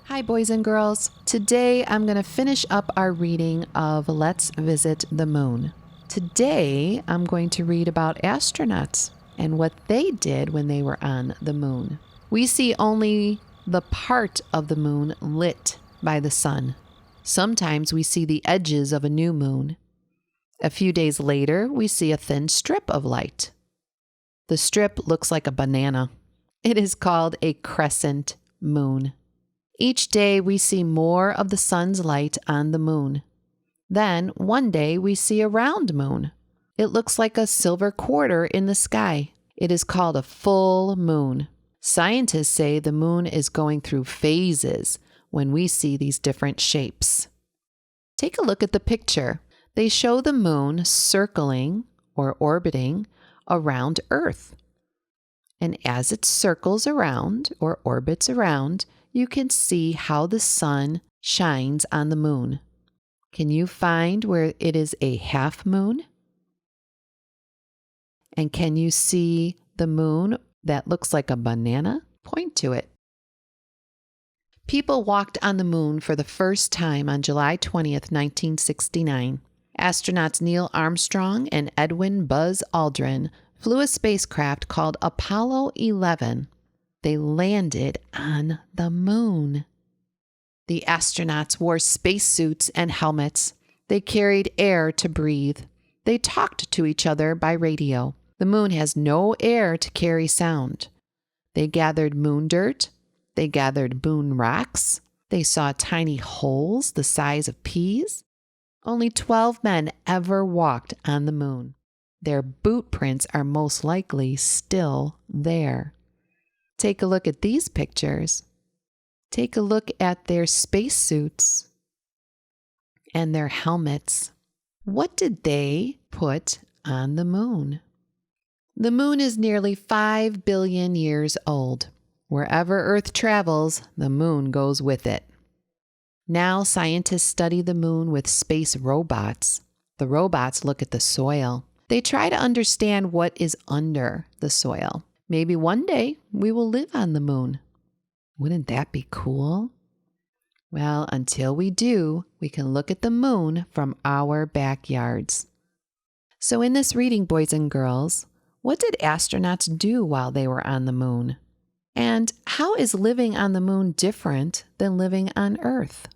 Hi, boys and girls. Today I'm going to finish up our reading of Let's Visit the Moon. Today I'm going to read about astronauts and what they did when they were on the moon. We see only the part of the moon lit by the sun. Sometimes we see the edges of a new moon. A few days later, we see a thin strip of light. The strip looks like a banana. It is called a crescent moon. Each day we see more of the sun's light on the moon. Then one day we see a round moon. It looks like a silver quarter in the sky. It is called a full moon. Scientists say the moon is going through phases when we see these different shapes. Take a look at the picture. They show the moon circling or orbiting around Earth. And as it circles around or orbits around, you can see how the sun shines on the moon. Can you find where it is a half moon? And can you see the moon that looks like a banana? Point to it. People walked on the moon for the first time on July 20th, 1969. Astronauts Neil Armstrong and Edwin Buzz Aldrin flew a spacecraft called Apollo 11. They landed on the moon. The astronauts wore spacesuits and helmets. They carried air to breathe. They talked to each other by radio. The moon has no air to carry sound. They gathered moon dirt. They gathered moon rocks. They saw tiny holes the size of peas. Only 12 men ever walked on the moon. Their boot prints are most likely still there. Take a look at these pictures. Take a look at their spacesuits and their helmets. What did they put on the moon? The moon is nearly 5 billion years old. Wherever Earth travels, the moon goes with it. Now scientists study the moon with space robots. The robots look at the soil. They try to understand what is under the soil. Maybe one day we will live on the moon. Wouldn't that be cool? Well, until we do, we can look at the moon from our backyards. So in this reading, boys and girls, what did astronauts do while they were on the moon? And how is living on the moon different than living on Earth?